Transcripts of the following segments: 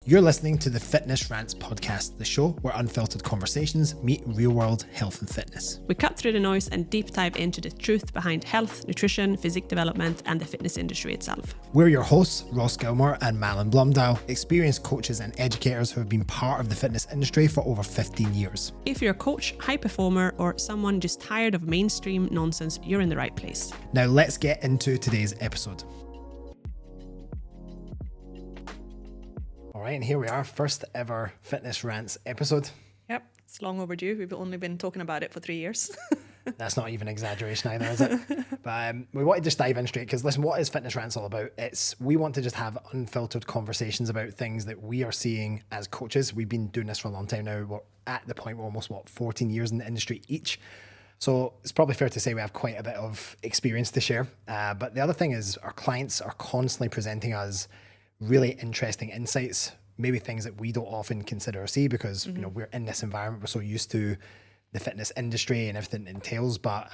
You're listening to the Fitness Rants podcast, the show where unfiltered conversations meet real-world health and fitness. We cut through the noise and deep dive into the truth behind health, nutrition, physique development, and the fitness industry itself. We're your hosts, Ross Gilmore and Milan Blumdahl, experienced coaches and educators who have been part of the fitness industry for over 15 years. If you're a coach, high performer, or someone just tired of mainstream nonsense, you're in the right place. Now let's get into today's episode. All right, and here we are, first ever Fitness Rants episode. Yep, it's long overdue. We've only been talking about it for 3 years. That's not even exaggeration either, is it? But we want to just dive in straight because listen, what is Fitness Rants all about? We want to just have unfiltered conversations about things that we are seeing as coaches. We've been doing this for a long time now. We're at the point we're almost, 14 years in the industry each. So it's probably fair to say we have quite a bit of experience to share. But the other thing is our clients are constantly presenting us really interesting insights, maybe things that we don't often consider or see because you know we're in this environment, we're so used to the fitness industry and everything it entails. But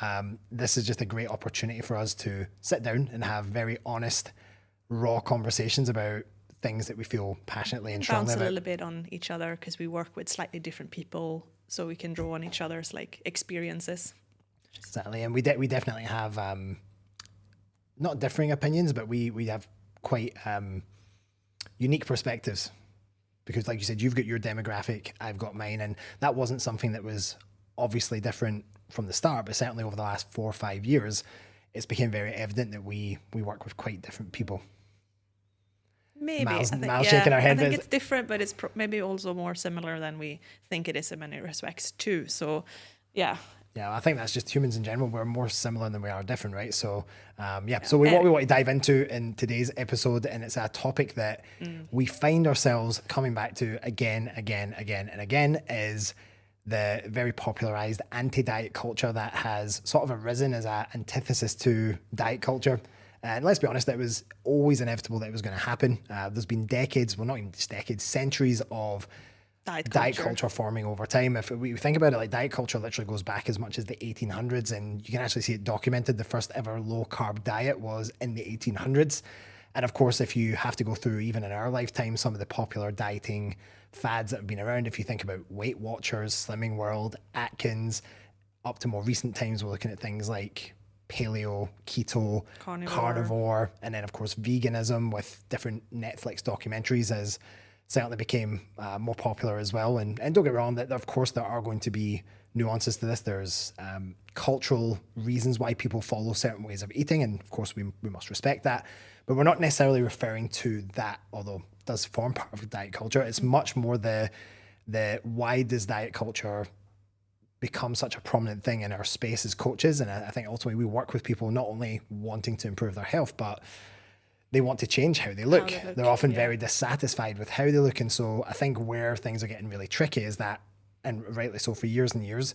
this is just a great opportunity for us to sit down and have very honest, raw conversations about things that we feel passionately and strongly bounce about. A little bit on each other because we work with slightly different people, so we can draw on each other's experiences. Exactly, and we definitely have not differing opinions, but we have quite unique perspectives because, like you said, you've got your demographic, I've got mine, and that wasn't something that was obviously different from the start, but certainly over the last 4 or 5 years, it's become very evident that we work with quite different people. Maybe Miles shaking our head. I think it's different, but it's maybe also more similar than we think it is in many respects too. So, yeah. Yeah, I think that's just humans in general. We're more similar than we are different, right? So, So what we want to dive into in today's episode, and it's a topic that we find ourselves coming back to again, and again, is the very popularized anti-diet culture that has sort of arisen as an antithesis to diet culture. And let's be honest, it was always inevitable that it was going to happen. There's been decades, well, not even just decades, centuries of diet culture forming over time. If we think about it, like diet culture literally goes back as much as the 1800s, and you can actually see it documented. The first ever low carb diet was in the 1800s. And of course, if you have to go through even in our lifetime, some of the popular dieting fads that have been around, if you think about Weight Watchers, Slimming World, Atkins, up to more recent times, we're looking at things like paleo, keto, carnivore, and then of course veganism with different Netflix documentaries as certainly became more popular as well. And don't get me wrong, that of course there are going to be nuances to this. There's cultural reasons why people follow certain ways of eating, and of course we must respect that. But we're not necessarily referring to that, although it does form part of diet culture. It's much more the why does diet culture become such a prominent thing in our space as coaches? And I think ultimately we work with people not only wanting to improve their health, but they want to change how they look. They're often very dissatisfied with how they look. And so I think where things are getting really tricky is that, and rightly so, for years and years,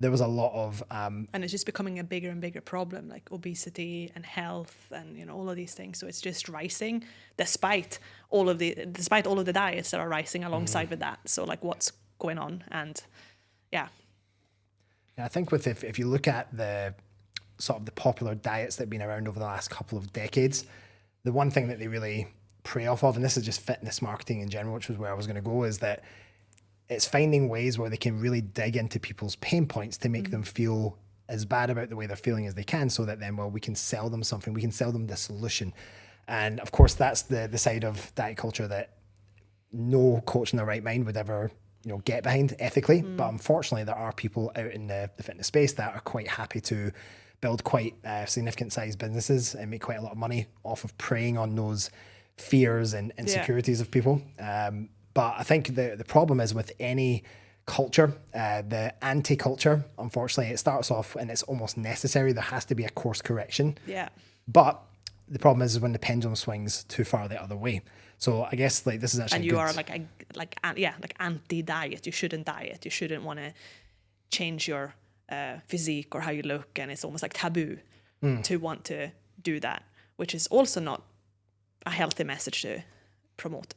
there was a lot of... and it's just becoming a bigger and bigger problem, like obesity and health and, all of these things. So it's just rising despite all of the diets that are rising alongside with that. So what's going on? And yeah. I think if you look at the sort of the popular diets that have been around over the last couple of decades, the one thing that they really prey off of, and this is just fitness marketing in general, which was where I was going to go, is that it's finding ways where they can really dig into people's pain points to make them feel as bad about the way they're feeling as they can, so that then, we can sell them something, we can sell them the solution. And of course, that's the side of diet culture that no coach in their right mind would ever get behind ethically. But unfortunately, there are people out in the fitness space that are quite happy to build quite significant sized businesses and make quite a lot of money off of preying on those fears and insecurities of people. But I think the problem is with any culture, the anti-culture, unfortunately, it starts off and it's almost necessary. There has to be a course correction. Yeah. But the problem is when the pendulum swings too far the other way. So I guess this is actually and you are anti-diet. You shouldn't diet. You shouldn't want to change your physique or how you look, and it's almost like taboo to want to do that, which is also not a healthy message to promote.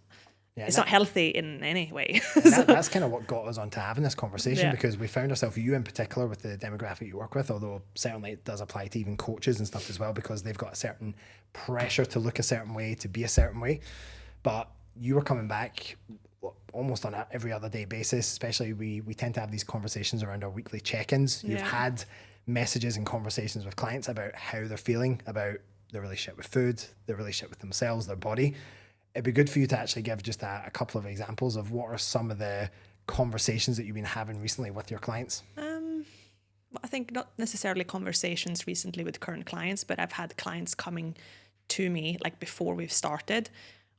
Yeah, it's not healthy in any way. That's kind of what got us onto having this conversation, because we found ourselves, you in particular, with the demographic you work with, although certainly it does apply to even coaches and stuff as well, because they've got a certain pressure to look a certain way, to be a certain way. But you were coming back almost on every other day basis, especially we tend to have these conversations around our weekly check-ins. You've had messages and conversations with clients about how they're feeling about their relationship with food, their relationship with themselves, their body. It'd be good for you to actually give just a couple of examples of what are some of the conversations that you've been having recently with your clients. I think not necessarily conversations recently with current clients, but I've had clients coming to me like before we've started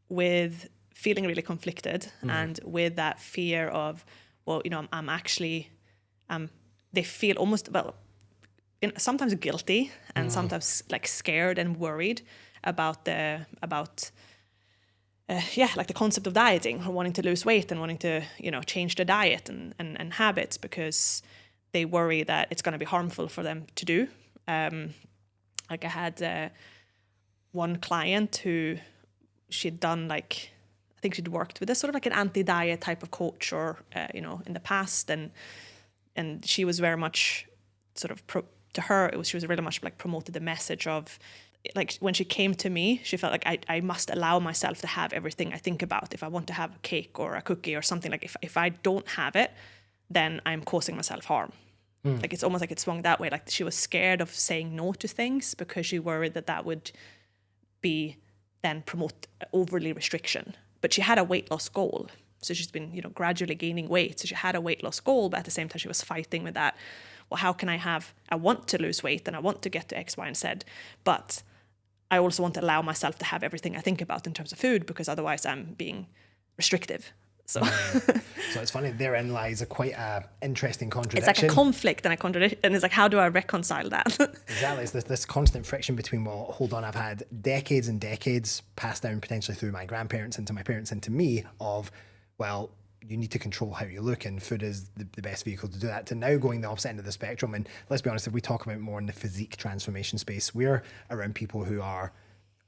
with feeling really conflicted and with that fear of, well, you know, I'm actually, they feel almost, well, sometimes guilty and sometimes like scared and worried about like the concept of dieting or wanting to lose weight and wanting to, you know, change the diet and habits because they worry that it's going to be harmful for them to do. Like I had one client who she'd done like, I think she'd worked with a sort of like an anti-diet type of coach or, you know, in the past. And she was very much sort of, to her, she was really much like promoted the message of, like when she came to me, she felt like I must allow myself to have everything I think about. If I want to have a cake or a cookie or something, like if I don't have it, then I'm causing myself harm. Like it's almost like it swung that way. Like she was scared of saying no to things because she worried that would be then promote overly restriction. But she had a weight loss goal. So she's been, you know, gradually gaining weight. So she had a weight loss goal, but at the same time she was fighting with that. Well, how can I want to lose weight and I want to get to X, Y, and Z, but I also want to allow myself to have everything I think about in terms of food because otherwise I'm being restrictive. So So it's funny, therein lies quite a interesting contradiction. It's like a conflict and a contradiction, and it's like, how do I reconcile that? Exactly, it's this constant friction between, well, hold on, I've had decades and decades passed down potentially through my grandparents into my parents into me of, well, you need to control how you look and food is the best vehicle to do that, to now going the opposite end of the spectrum. And let's be honest, if we talk about more in the physique transformation space, we're around people who are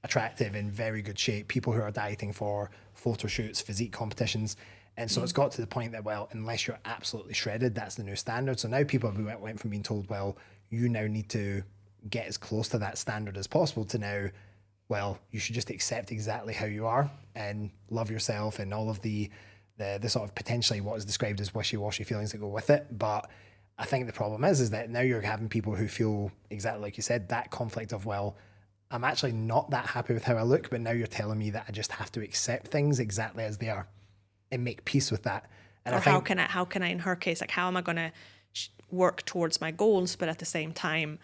attractive, in very good shape, people who are dieting for photo shoots, physique competitions. And so it's got to the point that, well, unless you're absolutely shredded, that's the new standard. So now people went from being told, well, you now need to get as close to that standard as possible to now, well, you should just accept exactly how you are and love yourself and all of the sort of potentially what is described as wishy-washy feelings that go with it. But I think the problem is that now you're having people who feel exactly like you said, that conflict of, well, I'm actually not that happy with how I look, but now you're telling me that I just have to accept things exactly as they are and make peace with that. And or how can I, in her case, like how am I going to work towards my goals, but at the same time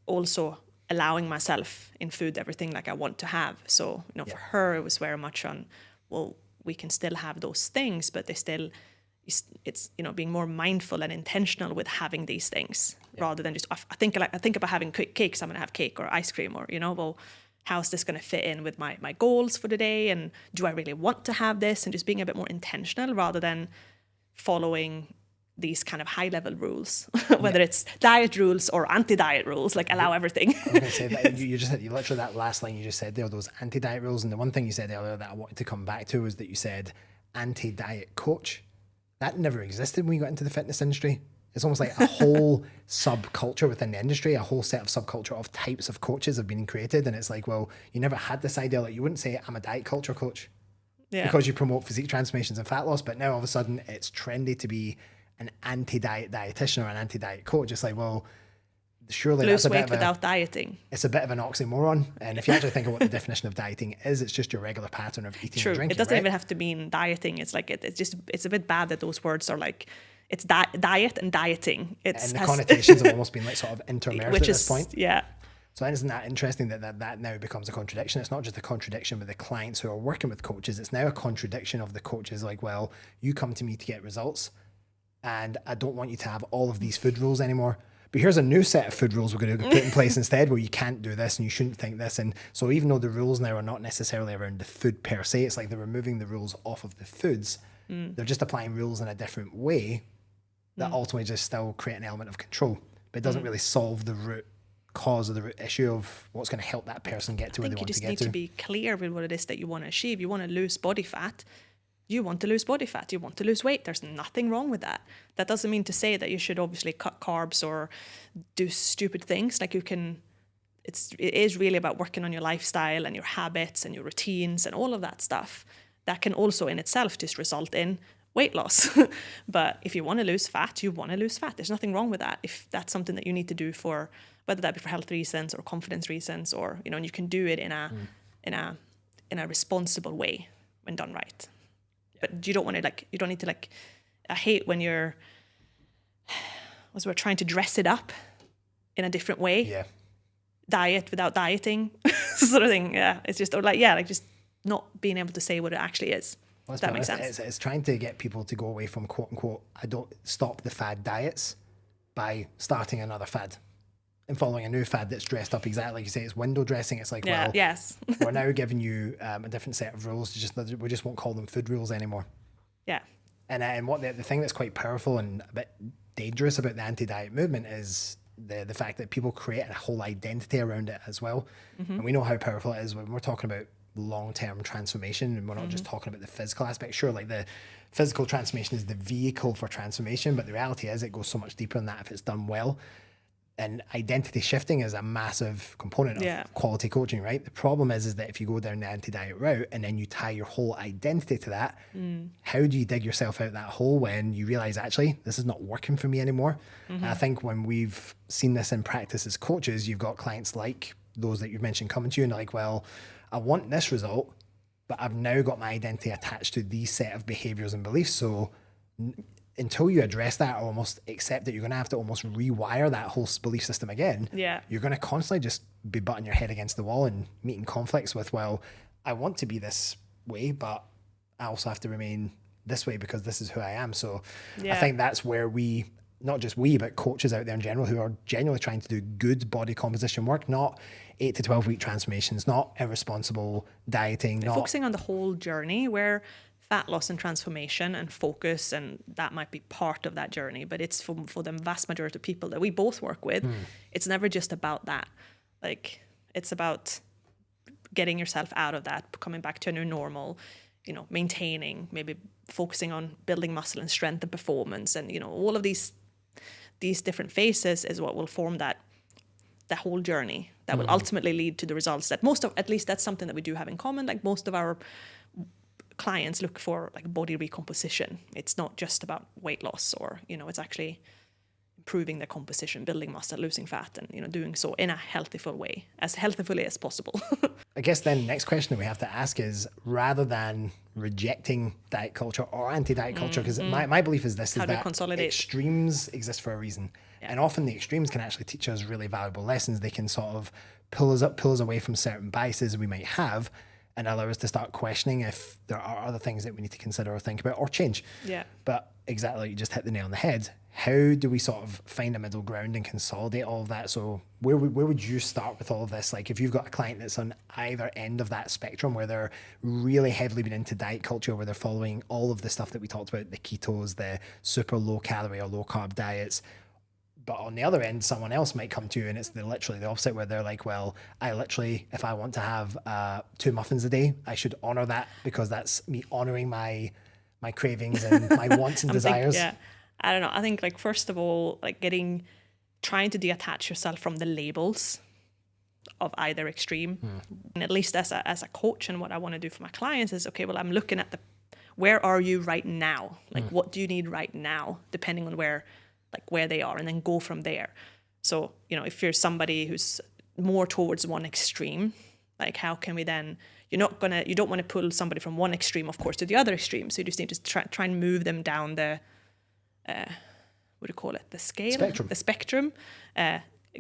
also allowing myself in food everything like I want to have. So, you know, for her, it was very much on, well, we can still have those things, but they still, it's, you know, being more mindful and intentional with having these things rather than just, I think about having cakes, I'm going to have cake or ice cream or, you know, well, how's this going to fit in with my goals for the day? And do I really want to have this? And just being a bit more intentional rather than following these kind of high level rules, whether it's diet rules or anti-diet rules, like allow everything. I was going to say that you literally that last line you just said there, those anti-diet rules. And the one thing you said earlier that I wanted to come back to was that you said anti-diet coach. That never existed when you got into the fitness industry. It's almost like a whole subculture within the industry, a whole set of subculture of types of coaches have been created. And it's like, well, you never had this idea. Like you wouldn't say I'm a diet culture coach because you promote physique transformations and fat loss. But now all of a sudden it's trendy to be an anti-diet dietitian or an anti-diet coach. It's like, well, surely lose that's a weight bit of without dieting. It's a bit of an oxymoron. And if you actually think of what the definition of dieting is, it's just your regular pattern of eating and drinking. It doesn't even have to mean dieting. It's like it's a bit bad that those words are like, it's diet and dieting. And the connotations have almost been like sort of intermarried at this point. Yeah. So isn't that interesting that now becomes a contradiction? It's not just a contradiction with the clients who are working with coaches. It's now a contradiction of the coaches like, well, you come to me to get results and I don't want you to have all of these food rules anymore. But here's a new set of food rules we're going to put in place instead where you can't do this and you shouldn't think this. And so even though the rules now are not necessarily around the food per se, it's like they're removing the rules off of the foods. They're just applying rules in a different way that ultimately just still create an element of control. But it doesn't really solve the root cause or the root issue of what's going to help that person get to where they want to get to. I think you just need to be clear with what it is that you want to achieve. You want to lose body fat. You want to lose body fat. You want to lose weight. There's nothing wrong with that. That doesn't mean to say that you should obviously cut carbs or do stupid things. Like you can it is really about working on your lifestyle and your habits and your routines and all of that stuff. That can also in itself just result in weight loss. But if you want to lose fat, you want to lose fat. There's nothing wrong with that. If that's something that you need to do for, whether that be for health reasons or confidence reasons, or, you know, and you can do it in a responsible way when done right. But you don't want to you don't need to I hate when you're, we're trying to dress it up in a different way. Yeah. Diet without dieting sort of thing. Yeah. It's just, or just not being able to say what it actually is. Well, that makes sense. It's trying to get people to go away from quote unquote, I don't stop the fad diets by starting another fad and following a new fad that's dressed up exactly like you say. It's window dressing. It's like, well, yes. we're now giving you a different set of rules. We just won't call them food rules anymore. Yeah. And what the thing that's quite powerful and a bit dangerous about the anti-diet movement is the fact that people create a whole identity around it as well. And we know how powerful it is when we're talking about long-term transformation, and we're not just talking about the physical aspect. Sure, like the physical transformation is the vehicle for transformation, but the reality is it goes so much deeper than that if it's done well. And identity shifting is a massive component of quality coaching, right? The problem is that if you go down the anti-diet route and then you tie your whole identity to that, how do you dig yourself out that hole when you realize, actually, this is not working for me anymore? And I think when we've seen this in practice as coaches, you've got clients like those that you've mentioned coming to you and they're like, well, I want this result, but I've now got my identity attached to these set of behaviors and beliefs. So until you address that, or almost accept that you're going to have to almost rewire that whole belief system again, you're going to constantly just be butting your head against the wall and meeting conflicts with, well, I want to be this way, but I also have to remain this way because this is who I am. So I think that's where we, not just we, but coaches out there in general who are genuinely trying to do good body composition work, not 8 to 12 week transformations, not irresponsible dieting, not focusing on the whole journey where fat loss and transformation and focus, and that might be part of that journey, but it's for the vast majority of people that we both work with, it's never just about that. Like, it's about getting yourself out of that, coming back to a new normal, you know, maintaining, maybe focusing on building muscle and strength and performance, and, you know, all of these different phases is what will form that whole journey that will ultimately lead to the results that at least that's something that we do have in common. Like, most of our clients look for like body recomposition. It's not just about weight loss, or, you know, it's actually improving their composition, building muscle, losing fat, and, you know, doing so in a healthful way, as healthfully as possible. I guess then the next question that we have to ask is, rather than rejecting diet culture or anti-diet culture, because my belief is this, is that extremes exist for a reason. And often the extremes can actually teach us really valuable lessons. They can sort of pull us away from certain biases we might have and allow us to start questioning if there are other things that we need to consider or think about or change. Yeah. But exactly, like you just hit the nail on the head. How do we sort of find a middle ground and consolidate all of that? So where would you start with all of this? Like, if you've got a client that's on either end of that spectrum, where they're really heavily been into diet culture, where they're following all of the stuff that we talked about, the ketos, the super low calorie or low carb diets, but on the other end, someone else might come to you and it's literally the opposite, where they're like, well, I literally, if I want to have 2 muffins a day, I should honor that because that's me honoring my cravings and my wants and desires. I don't know. I think, like, first of all, like, trying to detach yourself from the labels of either extreme. And at least as a coach, and what I want to do for my clients is, okay, well, I'm looking at where are you right now? Like, what do you need right now, depending on where they are, and then go from there. So, you know, if you're somebody who's more towards one extreme, like, how can we then, you don't want to pull somebody from one extreme, of course, to the other extreme. So you just need to try and move them down the, what do you call it? The scale? The spectrum,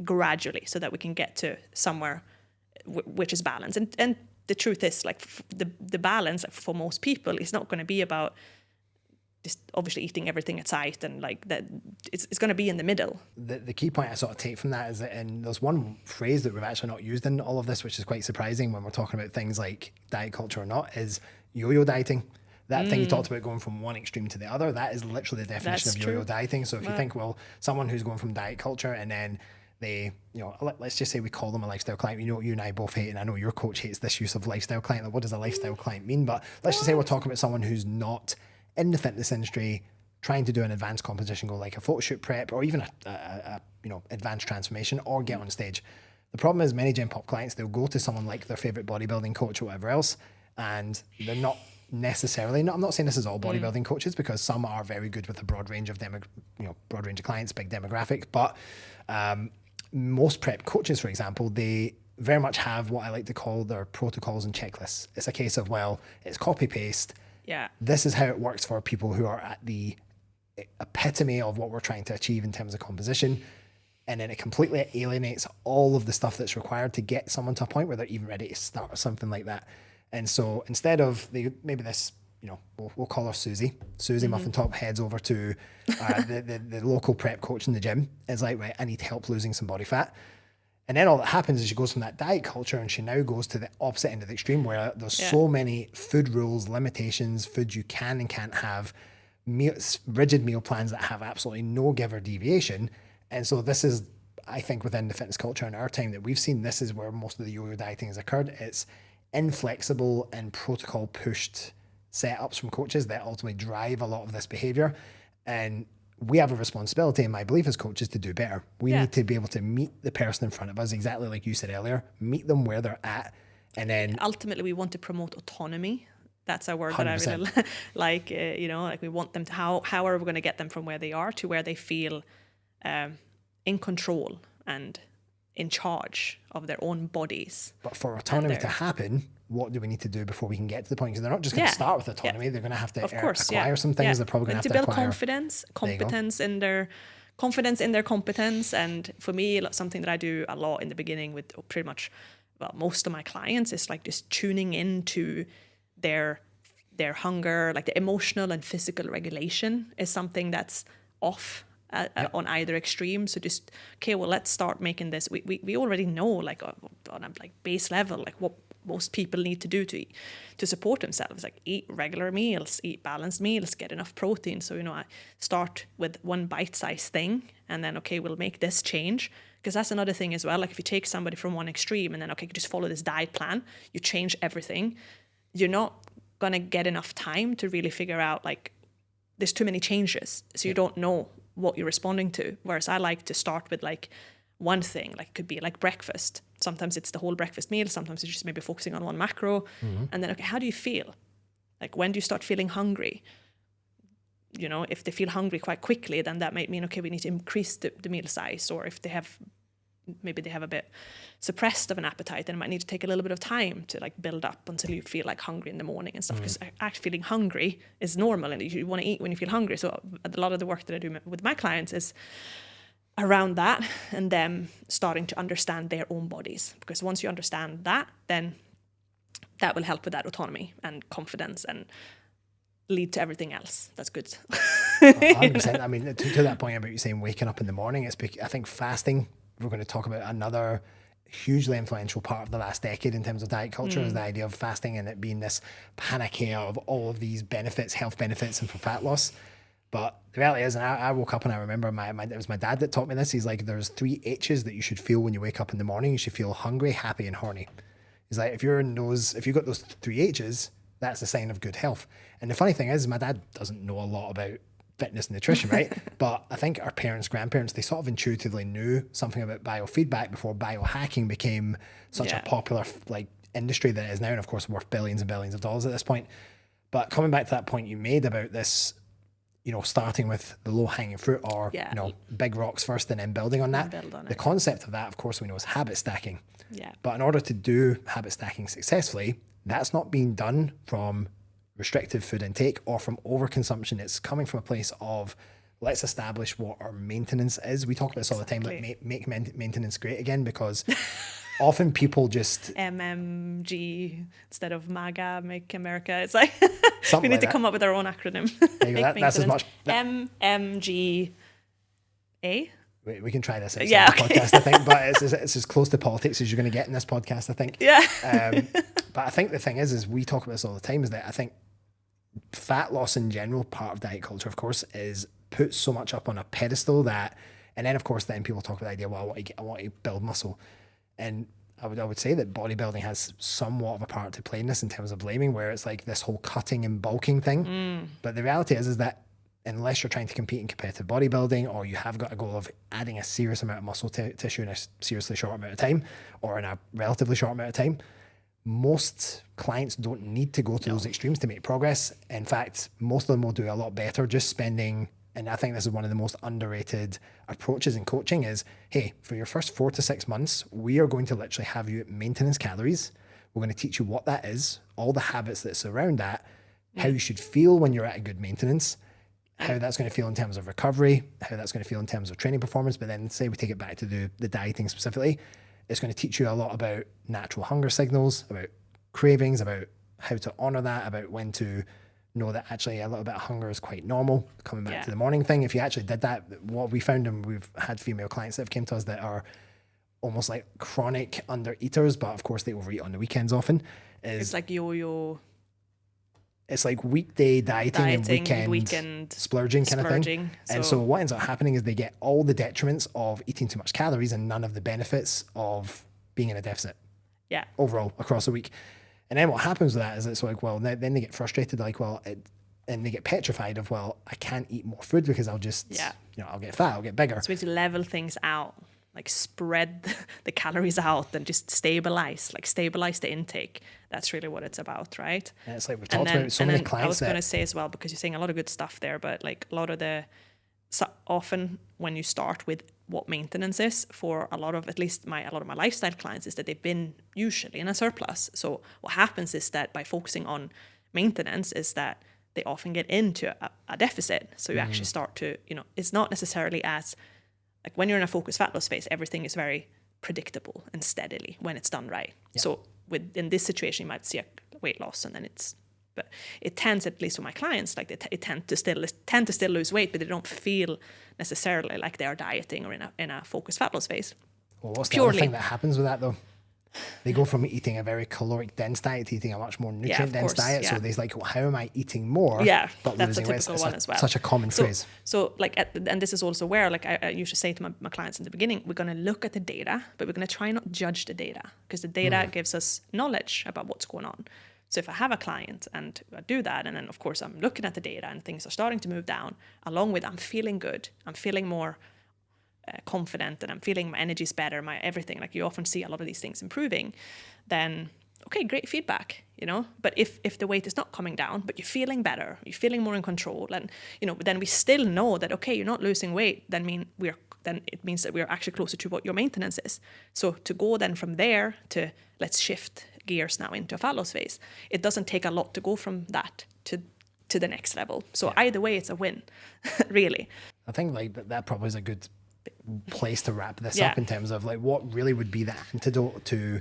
gradually, so that we can get to somewhere which is balanced. And the truth is, like, the balance for most people is not going to be about just obviously eating everything at sight, and like that, it's going to be in the middle. The key point I sort of take from that is that, and there's one phrase that we've actually not used in all of this, which is quite surprising when we're talking about things like diet culture or not, is yo-yo dieting. That thing you talked about, going from one extreme to the other, that is literally the definition of yo-yo dieting. So if you think, well, someone who's going from diet culture and then they, you know, let's just say we call them a lifestyle client. You know, you and I both hate, and I know your coach hates this use of lifestyle client. Like, what does a lifestyle client mean? But let's just say we're talking about someone who's not in the fitness industry, trying to do an advanced composition goal like a photo shoot prep, or even a you know, advanced transformation, or get on stage. The problem is many Gen Pop clients, they'll go to someone like their favorite bodybuilding coach or whatever else, and they're not necessarily, I'm not saying this is all bodybuilding coaches, because some are very good with a broad range of broad range of clients, big demographic, but most prep coaches, for example, they very much have what I like to call their protocols and checklists. It's a case of, well, it's copy paste. Yeah. This is how it works for people who are at the epitome of what we're trying to achieve in terms of composition. And then it completely alienates all of the stuff that's required to get someone to a point where they're even ready to start or something like that. And so instead of maybe this, we'll call her Susie. Susie Muffin Top heads over to the local prep coach in the gym. It's like, right, I need help losing some body fat. And then all that happens is she goes from that diet culture and she now goes to the opposite end of the extreme, where there's so many food rules, limitations, food you can and can't have, rigid meal plans that have absolutely no give or deviation. And so this is, I think, within the fitness culture in our time that we've seen, this is where most of the yo-yo dieting has occurred. It's inflexible and protocol pushed setups from coaches that ultimately drive a lot of this behavior. And we have a responsibility, in my belief, as coaches, to do better. We need to be able to meet the person in front of us, exactly like you said earlier, meet them where they're at. And then ultimately we want to promote autonomy. That's a word 100%. that I really like. Like we want them to, how are we going to get them from where they are to where they feel in control and in charge of their own bodies. But for autonomy to happen, what do we need to do before we can get to the point? Because they're not just going to start with autonomy. They're going to have to acquire some things. They're probably going to have to build acquire competence in their competence. And for me, something that I do a lot in the beginning with pretty much most of my clients is like just tuning into their hunger, like the emotional and physical regulation is something that's off on either extreme. So just, okay, well, let's start making this. We already know, like on a base level, like what most people need to do to support themselves, like eat regular meals, eat balanced meals, get enough protein. So, I start with one bite-sized thing and then, okay, we'll make this change. Because that's another thing as well. Like if you take somebody from one extreme and then, okay, just follow this diet plan, you change everything, you're not going to get enough time to really figure out, like, there's too many changes. So you don't know what you're responding to. Whereas I like to start with like one thing, like it could be like breakfast. Sometimes it's the whole breakfast meal. Sometimes it's just maybe focusing on one macro. And then, okay, how do you feel? Like when do you start feeling hungry? If they feel hungry quite quickly, then that might mean, okay, we need to increase the meal size. Or if they have a bit suppressed of an appetite, then it might need to take a little bit of time to like build up until you feel like hungry in the morning and stuff. Because actually feeling hungry is normal and you want to eat when you feel hungry. So a lot of the work that I do with my clients is around that and them starting to understand their own bodies. Because once you understand that, then that will help with that autonomy and confidence and lead to everything else. That's good. 100%. I mean, to that point about you saying waking up in the morning, I think fasting, we're going to talk about another hugely influential part of the last decade in terms of diet culture is the idea of fasting and it being this panacea of all of these benefits, health benefits, and for fat loss. But the reality is, and I woke up and I remember it was my dad that taught me this. He's like, there's 3 H's that you should feel when you wake up in the morning. You should feel hungry, happy, and horny. He's like, if you've got those 3 H's, that's a sign of good health. And the funny thing is, my dad doesn't know a lot about fitness and nutrition, right? But I think our parents, grandparents, they sort of intuitively knew something about biofeedback before biohacking became such a popular industry that it is now, and of course worth billions and billions of dollars at this point. But coming back to that point you made about this, starting with the low-hanging fruit or big rocks first and then building on that. The concept of that, of course, we know is habit stacking. Yeah. But in order to do habit stacking successfully, that's not being done from restrictive food intake or from overconsumption. It's coming from a place of let's establish what our maintenance is. We talk about this all the time, like make maintenance great again, because often people just MMG instead of MAGA, make America. It's like we need to come up with our own acronym. That's as much MMGA. We can try this outside the podcast, I think, but it's as close to politics as you're going to get in this podcast, I think. Yeah. But I think the thing is we talk about this all the time, is that I think fat loss in general, part of diet culture, of course, is put so much up on a pedestal that, and then of course, then people talk about the idea, well, I want to build muscle. And I would say that bodybuilding has somewhat of a part to play in this in terms of blaming, where it's like this whole cutting and bulking thing. But the reality is that unless you're trying to compete in competitive bodybuilding, or you have got a goal of adding a serious amount of muscle tissue in a seriously short amount of time, or in a relatively short amount of time, most clients don't need to go to those extremes to make progress. In fact, most of them will do a lot better just spending, and I think this is one of the most underrated approaches in coaching is, hey, for your first 4 to 6 months, we are going to literally have you at maintenance calories. We're going to teach you what that is, all the habits that surround that, how you should feel when you're at a good maintenance, how that's going to feel in terms of recovery, how that's going to feel in terms of training performance. But then say we take it back to the dieting specifically, it's going to teach you a lot about natural hunger signals, about cravings, about how to honor that, about when to know that actually a little bit of hunger is quite normal. Coming back to the morning thing, if you actually did that, what we found, and we've had female clients that have came to us that are almost like chronic under eaters, but of course they overeat on the weekends often. It's like yo-yo. It's like weekday dieting and weekend splurging kind of thing. And so what ends up happening is they get all the detriments of eating too much calories and none of the benefits of being in a deficit. Yeah. Overall across a week. And then what happens with that is it's like, well, then they get frustrated, like, well, and they get petrified of, well, I can't eat more food because I'll just, I'll get fat, I'll get bigger. So we need to level things out, like spread the calories out and just stabilize the intake. That's really what it's about, right? And it's like we've talked about so many clients. I was going to say as well, because you're saying a lot of good stuff there, but like a lot of often when you start with what maintenance is for a lot of my lifestyle clients is that they've been usually in a surplus. So what happens is that by focusing on maintenance is that they often get into a deficit. So you actually start to, it's not necessarily as like when you're in a focused fat loss phase, everything is very predictable and steadily when it's done right. Yeah. So in this situation, you might see a weight loss and then but it tends, at least with my clients, like they tend to still lose weight, but they don't feel necessarily like they are dieting or in a focused fat loss phase. Well, what's the other thing that happens with that though? They go from eating a very caloric dense diet to eating a much more nutrient dense diet. Yeah. So there's like, well, how am I eating more? Yeah, but that's a typical one as well. Such a common phrase. So like, and this is also where like I usually say to my clients in the beginning, we're going to look at the data, but we're going to try not judge the data because the data gives us knowledge about what's going on. So if I have a client and I do that, and then of course I'm looking at the data and things are starting to move down, along with I'm feeling good, I'm feeling more confident, and I'm feeling my energy's better, my everything, like you often see a lot of these things improving, then okay, great feedback, But if the weight is not coming down, but you're feeling better, you're feeling more in control, and then we still know that okay, you're not losing weight, then it means that we're actually closer to what your maintenance is. So to go then from there to let's shift gears now into a fat loss phase, it doesn't take a lot to go from that to the next level. So either way, it's a win, really. I think like that probably is a good place to wrap this up in terms of like what really would be the antidote to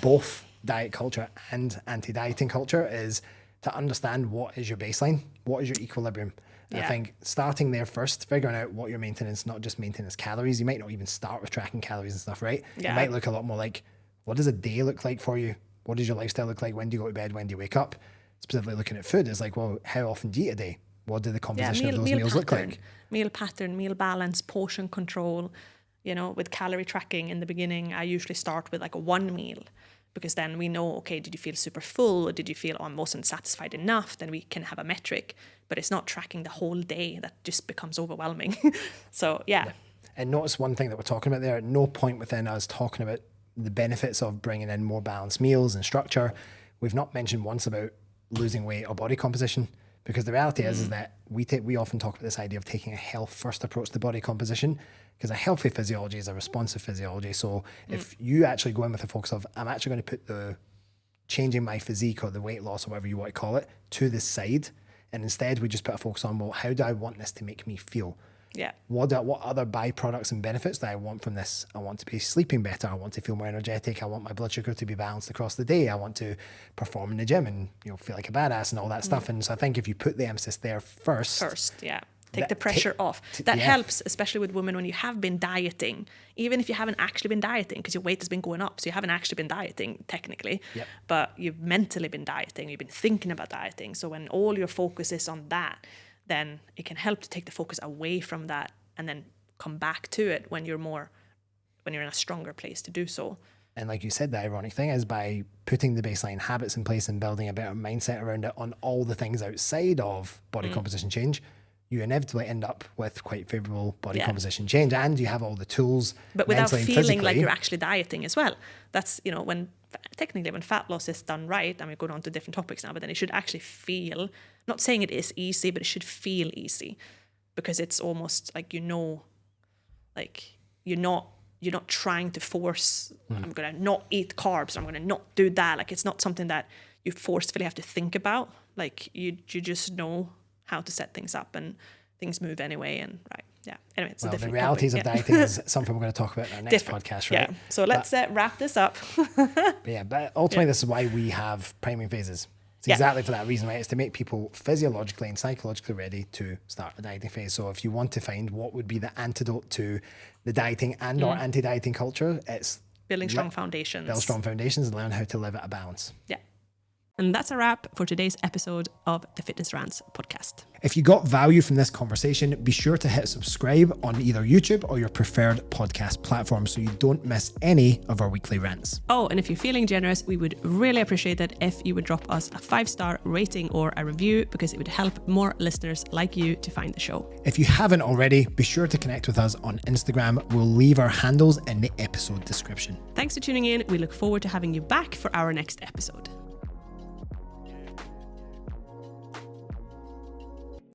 both diet culture and anti-dieting culture is to understand what is your baseline, what is your equilibrium. I think starting there first, figuring out what your maintenance, not just maintenance calories. You might not even start with tracking calories and stuff, right? It might look a lot more like, what does a day look like for you? What does your lifestyle look like? When do you go to bed? When do you wake up? Specifically looking at food, it's like, well, how often do you eat a day? What do the composition of those meals look like? Meal pattern, meal balance, portion control. With calorie tracking in the beginning, I usually start with like one meal because then we know, okay, did you feel super full? Or did you feel, I wasn't satisfied enough? Then we can have a metric, but it's not tracking the whole day. That just becomes overwhelming. So, yeah. And notice one thing that we're talking about there, at no point within us talking about the benefits of bringing in more balanced meals and structure. We've not mentioned once about losing weight or body composition, because the reality is that we often talk about this idea of taking a health first approach to body composition, because a healthy physiology is a responsive physiology. So if you actually go in with a focus of, I'm actually going to put the changing my physique or the weight loss or whatever you want to call it to the side, and instead we just put a focus on, well, how do I want this to make me feel? Yeah. What other byproducts and benefits that I want from this? I want to be sleeping better. I want to feel more energetic. I want my blood sugar to be balanced across the day. I want to perform in the gym and feel like a badass and all that stuff. And so I think if you put the emphasis there first, take the pressure off. That helps, especially with women when you have been dieting, even if you haven't actually been dieting, because your weight has been going up. So you haven't actually been dieting technically, but you've mentally been dieting. You've been thinking about dieting. So when all your focus is on that, then it can help to take the focus away from that and then come back to it when you're in a stronger place to do so. And like you said, the ironic thing is by putting the baseline habits in place and building a better mindset around it on all the things outside of body composition change, you inevitably end up with quite favorable body composition change, and you have all the tools, but without feeling like you're physically actually dieting as well. That's, you know, when fat loss is done right, I mean, we're going on to different topics now, but then it should actually feel, not saying it is easy, but it should feel easy, because it's almost like, you know, like you're not trying to force, I'm going to not eat carbs, I'm going to not do that. Like, it's not something that you forcefully have to think about. Like, you just know how to set things up, and things move anyway. And anyway, it's a different the realities topic. of dieting is something we're going to talk about in our next podcast, right? Yeah. So let's wrap this up. But ultimately, this is why we have priming phases. It's exactly for that reason, right? It's to make people physiologically and psychologically ready to start a dieting phase. So if you want to find what would be the antidote to the dieting and or anti-dieting culture, it's building strong foundations. Build strong foundations and learn how to live at a balance. Yeah. And that's a wrap for today's episode of the Fitness Rants podcast. If you got value from this conversation, be sure to hit subscribe on either YouTube or your preferred podcast platform so you don't miss any of our weekly rants. Oh, and if you're feeling generous, we would really appreciate it if you would drop us a 5-star rating or a review, because it would help more listeners like you to find the show. If you haven't already, be sure to connect with us on Instagram. We'll leave our handles in the episode description. Thanks for tuning in. We look forward to having you back for our next episode.